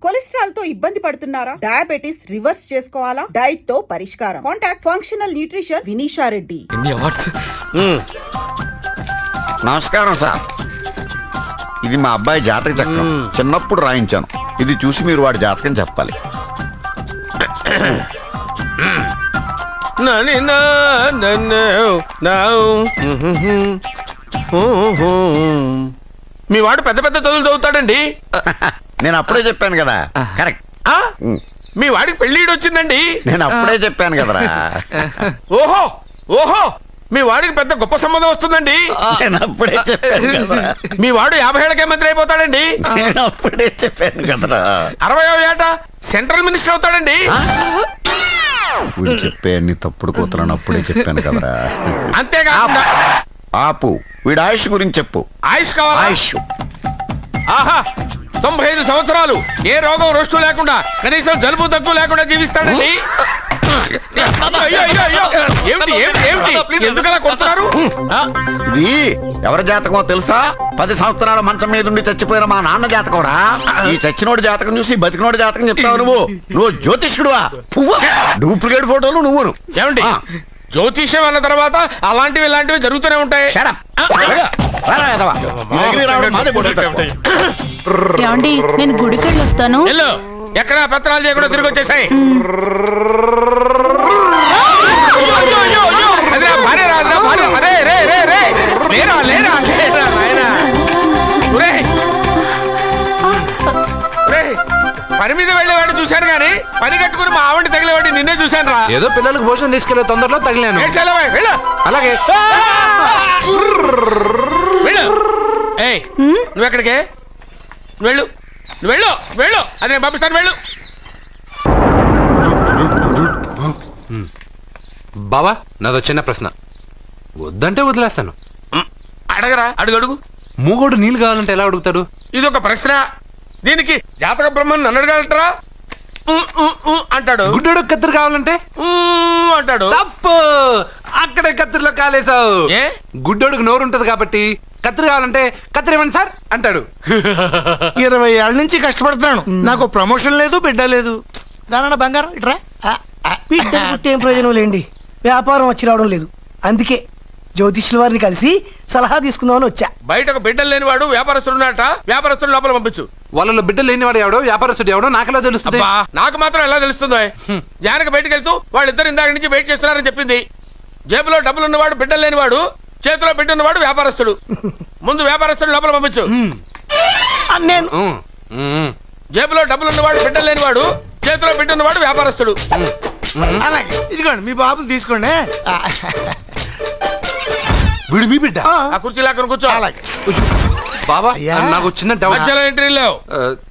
Cholesterol తో ఇబ్బంది పడుతున్నారా? డయాబెటిస్ రివర్స్ చేసుకోవాలా? డైట్ తో పరిష్కారం. Contact functional nutrition Vinisha Reddy. నమస్కారం సార్. ఇది మా అబ్బాయి జాతక చక్రం. చిన్నప్పుడు రాయించాను. ఇది చూసి మీరు వాడి జాతకం చెప్పాలి. మీ వాడు పెద్ద పెద్ద చదువులు చదువుతాడండి. నేను అప్పుడే చెప్పాను కదా. కరెక్ట్. మీ వాడికి పెళ్ళిడు వచ్చిందండి. నేను అప్పుడే చెప్పాను కదరా. ఓహో ఓహో మీ వాడికి పెద్ద గొప్ప సంబంధం వస్తుందండి. నేను అప్పుడే చెప్పాను కదా. మీ వాడు 50 ఏళ్ళకే మంత్రి అయిపోతాడండి. నేను అప్పుడే చెప్పాను కదరా. 60వ ఏట సెంట్రల్ మినిస్టర్ అవుతాడండి. వీడు చెప్పే అన్ని తప్పుడు కూతురని అప్పుడే చెప్పాను కదరా. అంతేకాకుండా ఆపు, వీడి ఆయుష్ గురించి చెప్పు. ఆయుష్ కావాలా? ఆయుష్ ఆహా 95 సంవత్సరాలు ఏ రోగం రోష్టు లేకుండా కనీసం జలుబు దగ్గు లేకుండా జీవిస్తాడండి. ఏమిటి ఏమిటి ఏమిటి ఎందుకలా కొడుతున్నారు? ఇది ఎవరి జాతకమో తెలుసా? 10 సంవత్సరాల మంచం మీద ఉండి చచ్చిపోయిన మా నాన్న జాతకం రా. ఈ చచ్చినోడి జాతకం చూసి బతికినోడి జాతకం చెప్తావు నువ్వు జ్యోతిష్కుడువా? డూప్లికేట్ ఫోటోలు నువ్వును. ఏమండి జ్యోతిష్యం అన్న తర్వాత అలాంటివి ఇలాంటివి జరుగుతూనే ఉంటాయి. ఏమండి నేను గుడికెళ్ళి వస్తాను. ఎక్కడ పత్రాలు చేయకుండా తిరిగి వచ్చేసాయి. పని మీద వెళ్ళేవాడిని చూశాను కానీ పని కట్టుకుని మా ఆవిడ తగిలేవాడిని నిన్నే చూశాను రా. ఏదో పిల్లలకు భోజనం తీసుకెళ్లే తొందరలో తగిలాను. అలాగే నువ్వు ఎక్కడికే? వెళ్ళు వెళ్ళు వెళ్ళు. అదే పంపిస్తాను వెళ్ళు. బావా నాదో చిన్న ప్రశ్న. వద్దంటే వదిలేస్తాను. అడగరా? అడుగు అడుగు. మూగోడు నీళ్ళు కావాలంటే ఎలా అడుగుతాడు? ఇది ఒక ప్రశ్న. దీనికి జాతక బ్రహ్మను నన్ను అడగలటరా? అంటాడు. గుడ్డోడు కత్తిరి కావాలంటే అంటాడు. తప్పు. అక్కడే కత్తిరిలో కాలేసావు. గుడ్డోడుకు నోరు ఉంటది కాబట్టి కత్తిరి కావాలంటే కత్తిరి ఇవ్వండి సార్ అంటాడు. 20 ఏళ్ళ నుంచి కష్టపడుతున్నాను. నాకు ప్రమోషన్ లేదు, బిడ్డ లేదు. దానన్న బంగారం ఇట్రా. బిడ్డ పుట్టి ఏం ప్రయోజనం లేండి. వ్యాపారం వచ్చి రావడం లేదు. అందుకే జ్యోతిష్యుల వారిని కలిసి సలహా తీసుకుందామని వచ్చా. బయటకు బిడ్డలు లేనివాడు వ్యాపారస్తుడు ఉన్నట. వ్యాపారస్తుడు లోపల పంపించు. వాళ్ళలో బిడ్డలు లేనివాడు ఎవడో వ్యాపారస్తుడు ఎవడో నాకెలా తెలుస్తుంది? నాకు మాత్రం ఎలా తెలుస్తుందో? జానకి బయటకు వెళ్తూ వాళ్ళిద్దరు ఇందాక నుంచి వెయిట్ చేస్తున్నారని చెప్పింది. జేబులో డబ్బులు ఉన్నవాడు బిడ్డలు లేనివాడు, చేతిలో బిడ్డ ఉన్నవాడు వ్యాపారస్తుడు. ముందు వ్యాపారస్తుడు లోపల పంపించు. నేను జేబులో డబ్బులు ఉన్నవాడు బిడ్డలు లేనివాడు, చేతిలో బిడ్డ ఉన్నవాడు వ్యాపారస్తుడు. అలాగే ఇదిగోండి మీ బాబుని తీసుకోండి. వీడు మీ బిడ్డ? ఆ కుర్చీ లాక్కను కూర్చో. బాబా నాకు చిన్న డౌట్. మధ్యలో ఎంట్రీ లేవు.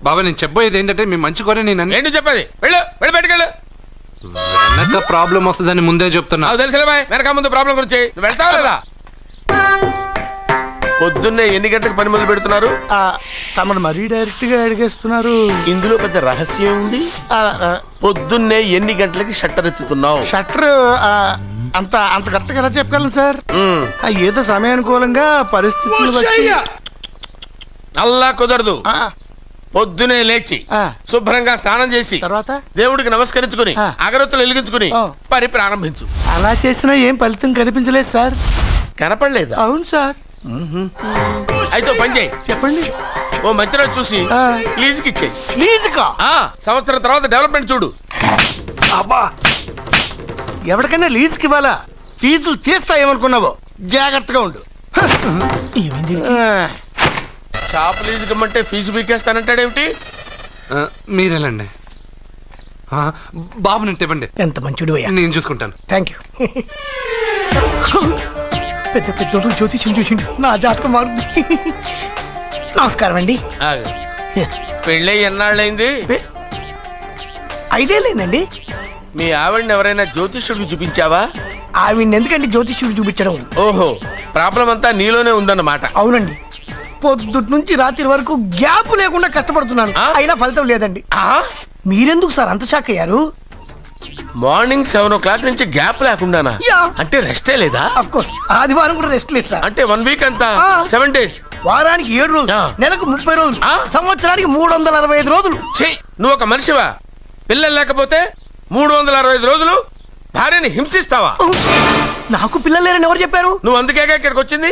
బాబా నేను చెప్పబోయేది ఏంటంటే మీ మంచి కోరే నేను ఏంటి చెప్పేది? వెళ్ళు వెళ్ళి బయటకెళ్ళు. వెనక ప్రాబ్లం వస్తుందని ముందే చెప్తున్నా. తెలుసులే బాయ్. వెనక ముందు ప్రాబ్లం గురించి వెళ్తావా లేదా? పొద్దున్నే ఎన్ని గంటలకు పని మొదలు పెడుతున్నారు? తమను మరీ డైరెక్ట్ గా అడిగేస్తున్నారు. ఇందులో పెద్ద రహస్యం ఉంది. పొద్దున్నే ఎన్ని గంటలకి షట్టర్ ఎత్తుతున్నావు? షట్టర్ అంత కరెక్ట్గా ఎలా చెప్పగలను సార్? ఏదో సమయానుకూలంగా పరిస్థితులు బట్టి. అల్లా కుదరదు. పొద్దునే లేచి శుభ్రంగా స్నానం చేసి తర్వాత దేవుడికి నమస్కరించుకుని అగరత్తులు వెలిగించుకుని పని ప్రారంభించు. అలా చేసినా ఏం ఫలితం కనిపించలేదు సార్. కనపడలేదు? అవును సార్. అయితే పని చేయి. చెప్పండి. ఓ మంచి రోజు చూసి లీజుకి ఇచ్చేయి. లీజుకా? సంవత్సరం తర్వాత డెవలప్మెంట్ చూడు. అబ్బా ఎవరికైనా లీజుకి ఇవ్వాలా? ఫీజులు తీస్తాయేమనుకున్నావో? జాగ్రత్తగా ఉండు. షాప్ లీజుకి ఇమ్మంటే ఫీజు పీకేస్తానంటాడేమిటి? మీరేలండి. బాబు నేను ఇవ్వండి. ఎంత మంచిడు అయ్యా. నేను చూసుకుంటాను. Thank you. పెద్ద పెద్దోడు జ్యోతిష్యం చూసిండు. నా జాతకం మారుంది. నమస్కారం అండి. పెళ్ళి ఎన్నాళ్ళైంది? 5 ఏళ్ళైందండి. మీ ఆవిడని ఎవరైనా జ్యోతిష్యుడికి చూపించావా? ఆవిడ ఎందుకండి జ్యోతిష్యుడు చూపించడం? ఓహో ప్రాబ్లం అంతా నీలోనే ఉందన్నమాట. అవునండి. పొద్దుటి నుంచి రాత్రి వరకు గ్యాప్ లేకుండా కష్టపడుతున్నాను. అయినా ఫలితం లేదండి. మీరెందుకు సార్ అంత షాక్ అయ్యారు? మార్నింగ్ 7 o'clock నుంచి గ్యాప్ లేకుండానా? అంటే రెస్టే లేదా? ఆఫ్ కోర్స్ ఆదివారం కూడా రెస్ట్ లేదు సార్. అంటే 1 వీక్ అంతా 7 days వారానికి 7 రోజులు, నెలకు 30 రోజులు, సంవత్సరానికి 365 రోజులు. ఛీ, నువ్వు ఒక మనిషివా? పిల్లలు లేకపోతే 365 రోజులు భార్యని హింసిస్తావా? నాకు పిల్లలు లేరని ఎవరు చెప్పారు? నువ్వు అందుకేగా ఇక్కడికి వచ్చింది.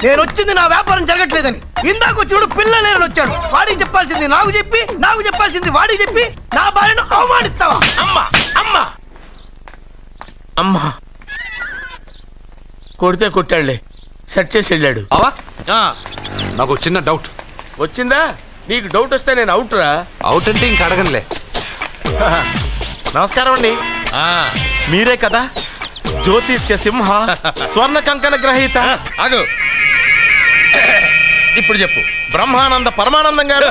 నేను వచ్చింది నా వ్యాపారం జరగట్లేదని. ఇందాక వచ్చినప్పుడు పిల్లలు లేరని వచ్చాడు. వాడికి చెప్పాల్సింది నాకు చెప్పి, నాకు చెప్పాల్సింది వాడికి చెప్పి నా భార్యను అవమానిస్తావా? అమ్మా అమ్మా అమ్మా, కొడితే కొట్టాడులే, సెట్ చేసి వెళ్ళాడు. బావా ఆ, నాకు చిన్న డౌట్. వచ్చిందా? నీకు డౌట్ వస్తే నేను అవుట్ రా. అవుట్ అంటే ఇంక అడగనులే. నమస్కారం అండి. మీరే కదా జ్యోతిష్య సింహ స్వర్ణ కంకణ గ్రహీత? ఆగు, ఇప్పుడు చెప్పు. బ్రహ్మానంద పరమానందం గారు.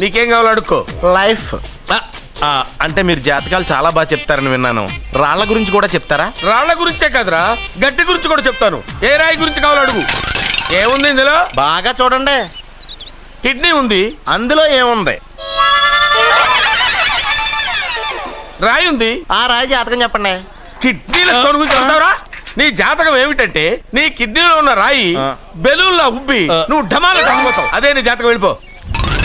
నీకేం కావాలో అడుక్కో. లైఫ్ అంటే మీరు జాతకాలు చాలా బాగా చెప్తారని విన్నాను. రాళ్ల గురించి కూడా చెప్తారా? రాళ్ల గురించే కదరా, గట్టి గురించి కూడా చెప్తాను. ఏ రాయి గురించి కావాలో అడుగు. ఏముంది ఇందులో? బాగా చూడండి. కిడ్నీ ఉంది. అందులో ఏముంది? రాయి ఉంది. ఆ రాయి జాతకం చెప్పండి. కిడ్నీల స్టోన్ గురించి చెప్తావురా? నీ జాతకం ఏమిటంటే నీ కిడ్నీలో ఉన్న రాయి బెలూన్లా ఉబ్బి నువ్వు ఢమాల చచ్చిపోతావు. అదే నీ జాతకం. వెళ్ళిపో.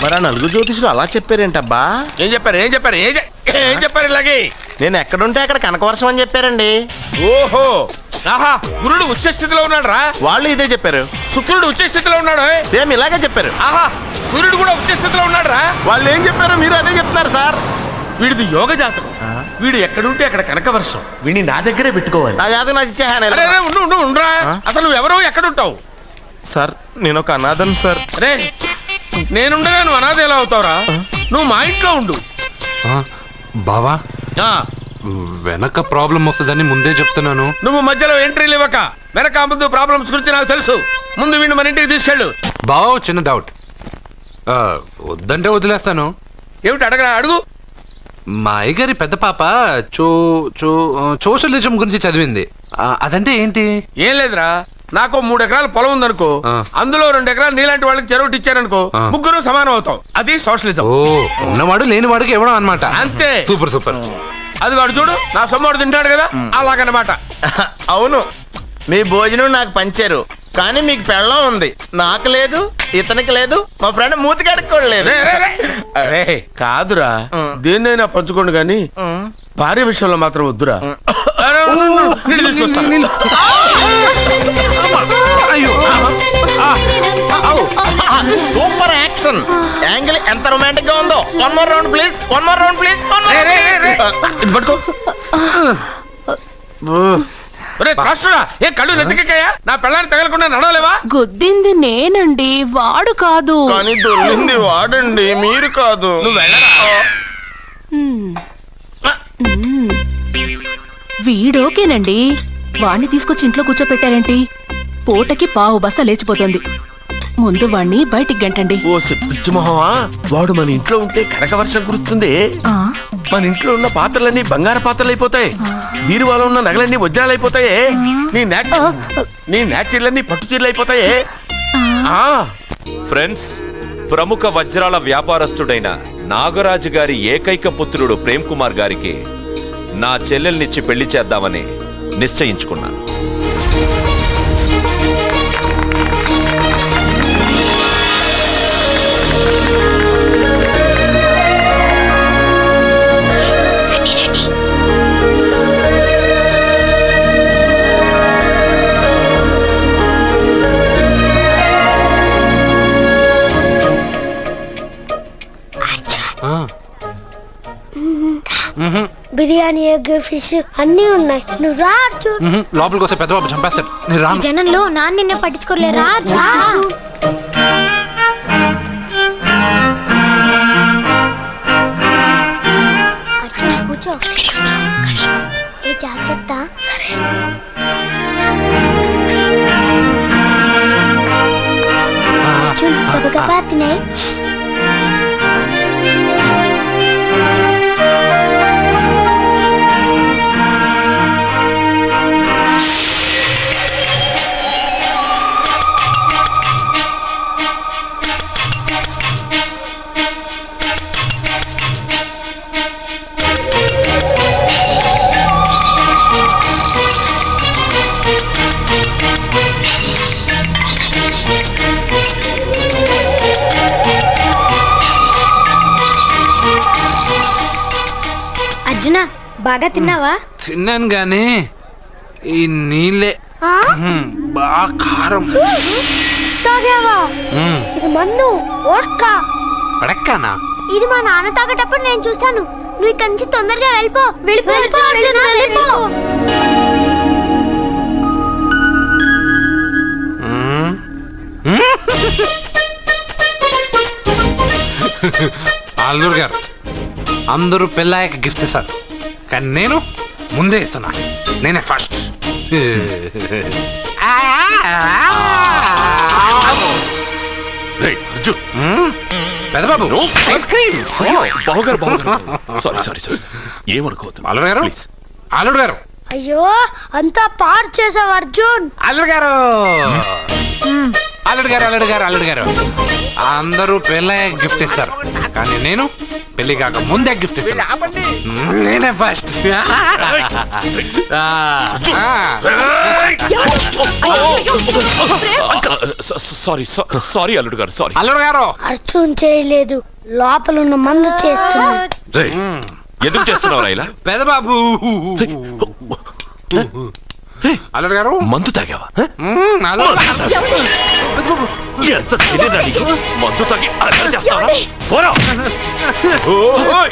మరి ఆ నలుగురు జ్యోతిషులు అలా చెప్పారేంటబ్బా? ఏం చెప్పారు? ఏం చెప్పారు? ఏం చెప్పారు? ఇలాగే నేను ఎక్కడుంటే అక్కడ కనకవర్షం అని చెప్పారండి. ఓహో, ఆహా, గురుడు ఉచ్చ స్థితిలో ఉన్నాడు రా. వాళ్ళు ఇదే చెప్పారు. శుక్రుడు ఉచ్చ స్థితిలో ఉన్నాడు. సేమ్ ఇలాగే చెప్పారు. ఆహా, సూర్యుడు కూడా ఉచ్చ స్థితిలో ఉన్నాడు రా. వాళ్ళు ఏం చెప్పారు మీరు అదే చెప్తున్నారు సార్. వీడిది యోగ జాతకం. వీడు ఎక్కడుంటే అక్కడ కనకవర్షం. వీడిని నా దగ్గరే పెట్టుకోవాలి. నా జాతకం నాకు ఇచ్చేహాను. అరే, అరే, ఉండురా. అసలు నువ్వు ఎవరో ఎక్కడుంటావు? సార్ నేను ఒక అనాథను సార్. రే, నేనుండగా నువ్వు అనాథ ఎలా అవుతావురా? నువ్వు మా ఇంట్లో ఉండు. బావా ఆ, వెనక ప్రాబ్లం వస్తుందని ముందే చెప్తున్నాను. నువ్వు మధ్యలో ఎంట్రీలు ఇవ్వక. వెనక ముందు ప్రాబ్లమ్స్ గురించి నాకు తెలుసు. ముందు వీడిని మన ఇంటికి తీసుకెళ్ళు. బావా చిన్న డౌట్. వద్దంటే వదిలేస్తాను. ఏమిటి అడగరా? అడుగు. మా అయ్యగారి పెద్ద పాప సోషలిజం గురించి చదివింది. అదంటే ఏంటి? ఏం లేదురా, నాకు 3 ఎకరాల పొలం ఉందనుకో, అందులో 2 ఎకరాలు నీలాంటి వాళ్ళకి చెరువు ఇచ్చారనుకో, ముగ్గురు సమానం అవుతాం. అది సోషలిజం. ఓ, ఉన్నవాడు లేనివాడికి ఇవ్వడం అన్నమాట. అంతే. Super super. అది వాడు చూడు, నా సొమ్మడు తింటాడు కదా, అలాగనమాట. అవును, మీ భోజనం నాకు పంచారు, కానీ మీకు పెళ్ళం ఉంది, నాకు లేదు, ఇతనికి లేదు, మా ఫ్రెండ్ మూతి కడుక్కోలేదు. కాదురా, దేన్నైనా పంచుకోండి కానీ భార్య విషయంలో మాత్రం వద్దురా. సూపర్ యాక్షన్ యాంగిల్ ఎంత రొమాంటిక్ గా ఉందో. One more round please, one more round please. పట్టుకో. ఏ కళ్ళు నెత్తికెక్కాయా? నా పెళ్ళాన్ని తగలకుండా నడవలేవా? గుద్దింది నేనండి, వాడు కాదు. కానీ దొల్లింది వాడండి, మీరు కాదు. నువ్వు వెళ్ళరా? వీడోకేనండి, వాణ్ణి తీసుకొచ్చి ఇంట్లో కూర్చోపెట్టారేంటి? పూటకి పావు బస్తా లేచిపోతుంది. ముందు వాణ్ణి బయటికి గంటండి. ఓ పిచ్చి మొహమా, వాడు మన ఇంట్లో ఉంటే కనక వర్షం కురుస్తుంది. ఆ, మన ఇంట్లో ఉన్న పాత్రలన్నీ బంగారు పాత్రలు అయిపోతాయి. బీరువాలో ఉన్న నగలన్నీ వజ్రాలు అయిపోతాయి. నీ నాచీర్లన్నీ పట్టు చీరలు అయిపోతాయి. ఫ్రెండ్స్, ప్రముఖ వజ్రాల వ్యాపారస్తుడైన నాగరాజు గారి ఏకైక పుత్రుడు ప్రేమ్ కుమార్ గారికి నా చెల్లెల్నిచ్చి పెళ్లి చేద్దామని నిశ్చయించుకున్నాను. బిర్యానీ, ఎగ్, ఫిష్ అన్నీ ఉన్నాయి. నువ్వు రా చూడు. లోపలికి వస్తే పెద్ద బాబు చంపేస్తాడు. నేను ఈ రాను. జనంలో నాన్న నిన్నే పట్టించుకోలే. రా రా. కూర్చో. ఏ జాగ్రత్త. చూడు, గబగబా తినాయి. బాగా తిన్నావా? తిన్నాను గానీ ఈ నీళ్ళే ఆ? బాగా కారం. తాగావా? ఇది మన్ను ఓట్కా. పడక్కానా? ఇది మా నాన్న తాగేటప్పుడు నేను చూశాను. నువ్వు ఇక్కడి నుంచి తొందరగా వెళ్ళిపో. వెళ్ళిపో అర్జున్, వెళ్ళిపో. అల్లుడు గారు అందరూ పెళ్ళాయక గిఫ్ట్ ఇస్తారు, కానీ నేను ముందే ఇస్తున్నా. నేనే ఫస్ట్. పెద్దబాబు ఐస్ క్రీమ్. ఏమనుకోవద్దు అల్లుడు గారు, అల్లుడు గారు, అయ్యో అంతా పాడు చేసావు అర్జున్. అల్లుడు గారు, అల్లుడు గారు, అల్లుడు గారు, అల్లుడు గారు, అందరూ పెళ్ళయ్యాక గిఫ్ట్ ఇస్తారు, కానీ నేను పెళ్లి కాక ముందే గిఫ్ట్ ఇస్తాను. నేనే ఫస్ట్. సారీ అల్లుడు గారు, సారీ. అల్లుడు గారు, అర్జున్ చేయలేదు, లోపల ఉన్న మందు చేస్తున్నాడు. ఎందుకు చేస్తున్నావు ఇలా? పెద్దబాబు, అల్లుడు గారు, మందు తాగావా? అల్లుడు ఎంత తెలియదా నీకు? మందు తాగి అలా చేస్తావా? పోరా! ఓయ్!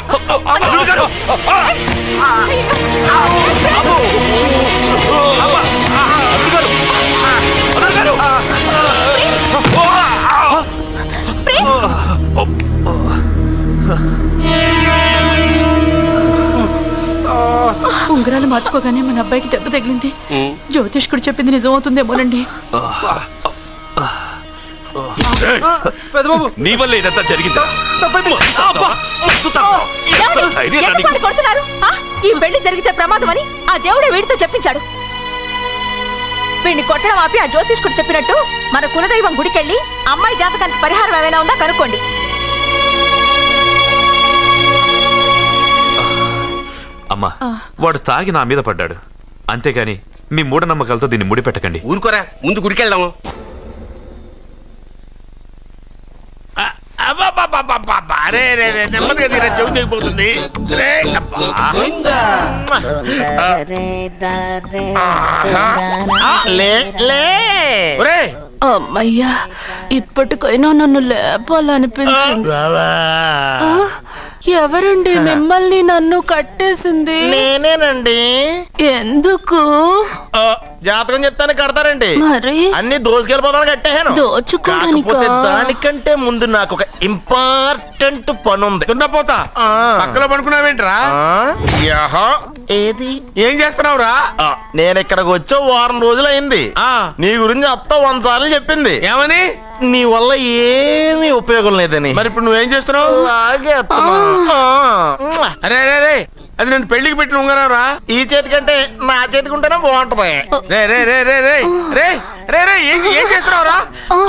అల్లుడు గారు! అల్లుడు గారు! ఉంగరాలు మార్చుకోగానే మన అబ్బాయికి దెబ్బ తగిలింది. జ్యోతిష్కుడు చెప్పింది నిజమవుతుందేమోనండి. పెద్దబాబు, నీ వల్ల ఇదంతా జరిగిందా? ఈ పెళ్లి జరిగితే ప్రమాదం అని ఆ దేవుడే వీడితో చెప్పించాడు. వీడిని కొట్టడం ఆపి ఆ జ్యోతిష్కుడు చెప్పినట్టు మన కులదైవం గుడికెళ్ళి అమ్మాయి జాతకానికి పరిహారం ఏమైనా ఉందా కనుక్కోండి. అమ్మా, వాడు తాగి నా మీద పడ్డాడు, అంతేగాని మీ మూఢనమ్మకాలతో దీన్ని ముడిపెట్టకండి. ఊరుకోరా, ముందు గుడికెళ్దాము. నెమ్మదిగా తీరా, చెవి తెగిపోతుంది. అమ్మయ్యా, ఇప్పటికైనా నన్ను లేపాలనిపించింది. ఎవరండి మిమ్మల్ని నన్ను కట్టేసింది? నేనేనండి. ఎందుకు? జాతకం చెప్తాను కడతారండి. మరి అన్ని దోసుకెళ్ళిపోతాను కట్టేహాను. దోచుకోవడానికా? కాకపోతే దానికంటే ముందు నాకు ఒక ఇంపార్టెంట్ పని ఉంది. దున్నపోతా పక్కలో పడుకున్నావేంట్రా? ఏది? ఏం చేస్తున్నావురా? నేను ఇక్కడికి వచ్చే వారం రోజులు అయింది. నీ గురించి అత్త 100 సార్లు చెప్పింది. ఏమని? నీ వల్ల ఏమీ ఉపయోగం లేదని. మరి ఇప్పుడు నువ్వేం చేస్తున్నావు? అలాగే అరే అరే అరే, అది నేను పెళ్లికి పెట్టిన ఉంగరారా. ఈ చేతి కంటే నా చేతికి ఉంటేనే బాగుంటది. రే రే రే రే రే రే రే రే ఏం చేస్తున్నావురా?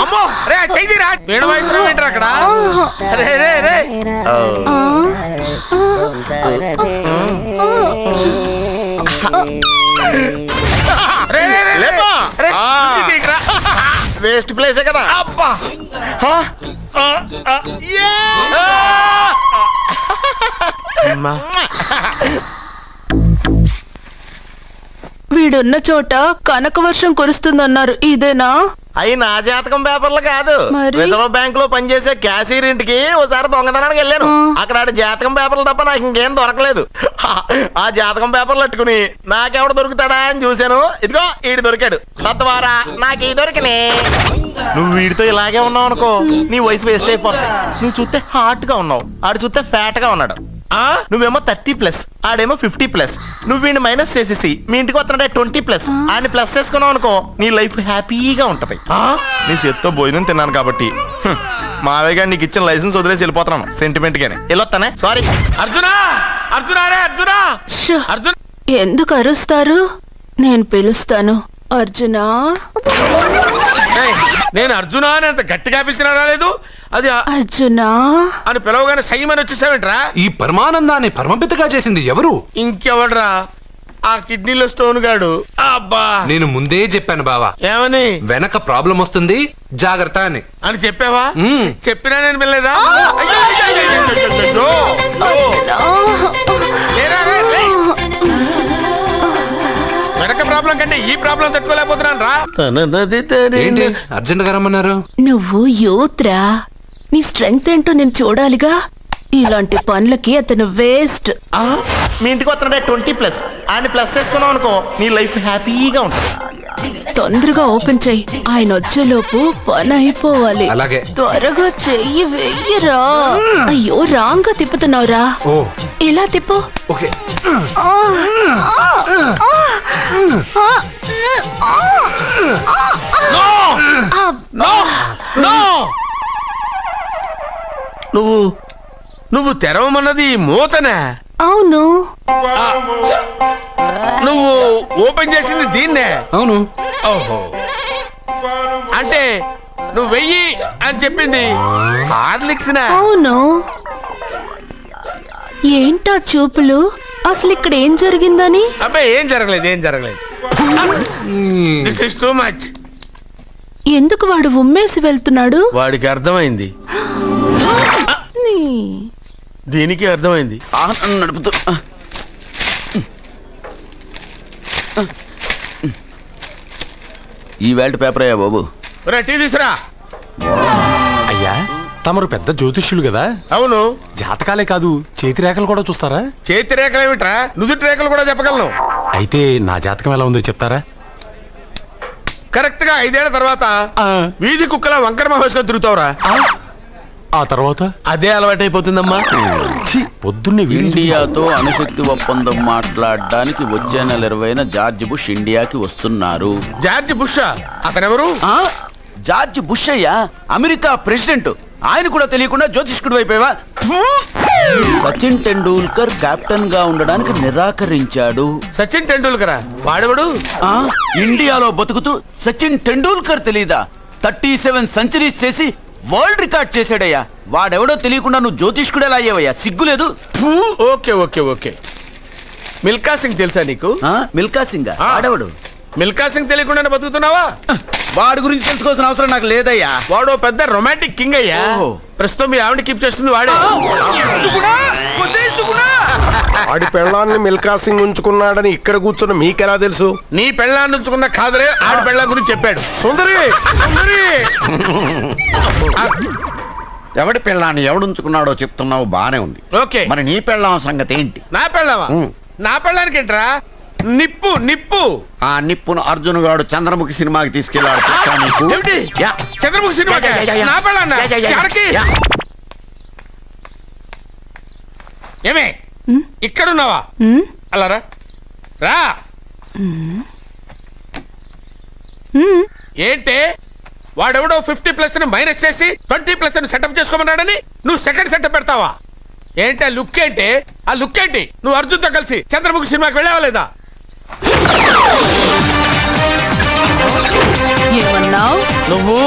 అమ్మో రే, చెయ్యిరా. వేణు వాయిస్తున్నావు ఏంట్రా అక్కడ? రే రే రే వేస్ట్ ప్లేసే కదా. అబ్బా వీడున్న చోట కనక వర్షం కురుస్తుందన్నారు, ఇదేనా? అయి నా జాతకం పేపర్లు కాదు. మరి? రిజర్వ్ బ్యాంక్ లో పనిచేసే క్యాషియర్ ఇంటికి ఓసారి దొంగతనానికి వెళ్ళాను. అక్కడ ఆడ జాతకం పేపర్లు తప్ప నాకు ఇంకేం దొరకలేదు. ఆ జాతకం పేపర్లు పట్టుకుని నాకెవడ దొరుకుతాడా అని చూశాను. ఇదిగో ఈడు దొరికాడు. తద్వారా నాకు ఈ దొరికినే. నువ్వు వీడితో ఇలాగే ఉన్నావు అనుకో, నీ వయసు వేస్ట్ అయిపోతుంది. నువ్వు చూస్తే హాట్ గా ఉన్నావు, ఆడు చూస్తే ఫ్యాట్ గా ఉన్నాడు. నువ్వేమో 30+, ఆడేమో 50+. నువ్వు వీడిని మైనస్ చేసేసి మీ ఇంటికి వస్తున్నాడే 20+, ఆయన ప్లస్ చేసుకున్నావు అనుకో, నీ లైఫ్ హ్యాపీగా ఉంటది. నీ చేత్తో భోజనం తిన్నాను కాబట్టి మావయ్య గారు నీకు ఇచ్చిన లైసెన్స్ వదిలేసి వెళ్ళిపోతున్నాను సెంటిమెంట్ గానే. వెళ్ళొస్తానే. సారీ. అర్జునా, అర్జునా రే అర్జునా, షో! అర్జున్. ఎందుకు అరుస్తారు? నేను పిలుస్తాను. అర్జునా, నేను అర్జునా అని అంత గట్టిగా పిలిచినా రాలేదు. అది అర్జునా అని పిలవగానే సైమని వచ్చేసావేంట్రా? ఈ పరమానందాన్ని పరమపితగా చేసింది ఎవరు? ఇంకెవడ్రా? ఆ కిడ్నీలో స్టోన్ గాడు. అబ్బా, నేను ముందే చెప్పాను బావా, ఏమని? వెనక ప్రాబ్లం వస్తుంది, జాగ్రత్త అని. అని చెప్పావా? చెప్పినా నేను వెళ్ళలేదా? అర్జునా. లేరా రే, రే. ప్రాబ్లం కంటే ఈ ప్రాబ్లం తట్టుకోలేకపోతున్నాను రా. ఏంటి అర్జెంట్ గా రమ్మన్నారు? నువ్వు యూత్రా, నీ స్ట్రెంగ్త్ ఏంటో నేను చూడాలిగా. ఇలాంటి పనులకి అతను వేస్ట్. మీ ఇంటికి వస్తున్నాడే 20+ ఆయన ప్లస్ చేసుకున్నావు అనుకో నీ లైఫ్ హ్యాపీగా ఉంటుంది. తొందరగా ఓపెన్ చెయ్యి, ఆయన వచ్చేలోపు పని అయిపోవాలి. అలాగే. త్వరగా చెయ్యి వెయ్యరా. అయ్యో రాంగ్ గా తిప్పుతున్నావురా. ఓ ఇలా తిప్పు. ఓకే. నువ్వు తెరవమన్నది మూతనే. అవును. నువ్వు ఓపెన్ చేసింది దీన్నే. అవును. ఓహో, అంటే నువ్వు వెయ్యి అని చెప్పింది హార్లిక్స్. అవును. ఏంటా చూపులు? అసలు ఇక్కడ ఏం జరిగిందని? అబ్బాయి ఏం జరగలేదు. This is too much. ఎందుకు వాడు ఉమ్మేసి వెళ్తున్నాడు? వాడికి అర్థమైంది, దీనికి అర్థమైంది. నడుపుతూ ఈ వేల్ట్ పేపర్ అయ్యా బాబు. టీ తీసురా. అయ్యా తమరు పెద్ద జ్యోతిష్యులు కదా. అవును. జాతకాలే కాదు చేతి రేఖలు కూడా చూస్తారా? చేతి రేఖలు ఏమిట్రా, నుదుటి రేఖలు కూడా చెప్పగలను. అయితే నా జాతకం ఎలా ఉందో చెప్తారా? కరెక్ట్ గా 5 ఏళ్ల తర్వాత వీధి కుక్కల వంకర మహోత్సవం తిరుగుతావురా. ఆ తర్వాత అదే అలవాటైపోతుందమ్మా. పొద్దున్నే ఇండియాతో అణుశక్తి ఒప్పందం మాట్లాడడానికి వచ్చే నెల 20న జార్జ్ బుష్ ఇండియాకి వస్తున్నారు. జార్జ్ బుష్ అతనెవరు? జార్జ్ బుష్ అయ్యా, అమెరికా ప్రెసిడెంట్. ఆయన కూడా తెలియకుండా జ్యోతిష్కుడు అయిపోయావా? సచిన్ టెండూల్కర్ కెప్టెన్ గా ఉండడానికి నిరాకరించాడు. సచిన్ టెండూల్కరా? వాడెవడు? ఇండియాలో బతుకుతూ సచిన్ టెండూల్కర్ తెలీదా? 37 సెంచరీస్ చేసి వరల్డ్ రికార్డ్ చేశాడయ్యా. వాడెవడో తెలియకుండా నువ్వు జ్యోతిష్కుడు ఎలా అయ్యావయ్యా? సిగ్గులేదు. ఓకే. మిల్కా సింగ్ తెలుసా నీకు? మిల్కా సింగ్ వాడెవడు? మిల్కా సింగ్ తెలియకుండానే బతుకుతున్నావా? వాడి గురించి తెలుసుకోవాల్సిన అవసరం నాకు లేదయ్యా. వాడు పెద్ద రొమాంటిక్ కింగ్ అయ్యా. ప్రస్తుతం మీ ఆవిడ కీప్ చేస్తుంది వాడే. వాడి పెళ్ళాన్ని మిల్కా సింగ్ ఉంచుకున్నాడని ఇక్కడ కూర్చున్న మీకెలా తెలుసు? నీ పెళ్ళాన్ని ఉంచుకున్న కాదరే ఆడి పెళ్ళాం గురించి చెప్పాడు. సుందరి ఎవడి పెళ్ళాన్ని ఎవడుంచుకున్నాడో చెప్తున్నావు, బానే ఉంది. ఓకే, మరి నీ పెళ్ళాం సంగతి ఏంటి? నా పెళ్ళావా? నా పెళ్ళానికి ఏంట్రా? నిప్పు. ఆ నిప్పును అర్జున్ గాడు చంద్రముఖి సినిమాకి తీసుకెళ్ళాడు. ఏమిటి? చంద్రముఖి సినిమా? నా పెళ్ళాన్నా? ఎవరికి? ఏమే ఇక్కడున్నావా? అలా రా. ఏంటే వాడెవడో 50+ మైనస్ చేసి 20+ సెటప్ చేసుకోమన్నాడని నువ్వు సెకండ్ సెటప్ పెడతావా? ఏంటి ఆ లుక్ ఏంటి? ఆ లుక్ ఏంటి? నువ్వు అర్జున్తో కలిసి చంద్రముఖి సినిమాకి వెళ్ళావా లేదా? ఏమన్నావు? నువ్వు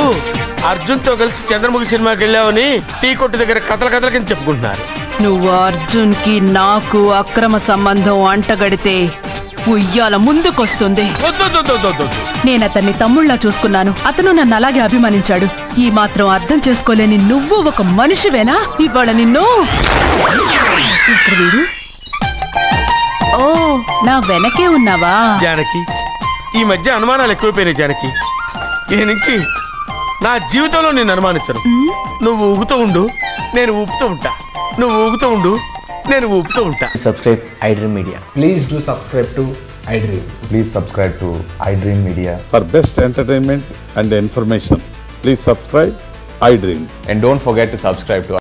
అర్జున్తో కలిసి చంద్రముఖి సినిమాకి వెళ్ళావని టీ కొట్టు దగ్గర కథల కింద చెప్పుకుంటున్నారు. నువ్వు అర్జున్ కి నాకు అక్రమ సంబంధం అంటగడితే ఉయ్యాల ముందుకొస్తుంది. నేను అతన్ని తమ్ముళ్ళ చూసుకున్నాను. అతను నన్ను అలాగే అభిమానించాడు. ఈ మాత్రం అర్థం చేసుకోలేని నువ్వు ఒక మనిషివేనా? ఇవాళ నిన్ను ఓ నా వెనకే ఉన్నావా? జానకి, ఈ మధ్య అనుమానాలు ఎక్కువైపోయినాయి జానకి. ఈ నుంచి నా జీవితంలో నేను అనుమానించను. నువ్వు ఊగుతూ ఉండు, నేను ఊపుతూ ఉంటా. నువ్వు ఊగుతూ ఉండు, నేను ఊపుతూ ఉంటా. Subscribe iDream Media. Please do subscribe to iDream. Please subscribe to iDream Media. For best entertainment and information, please subscribe iDream. And don't forget to subscribe to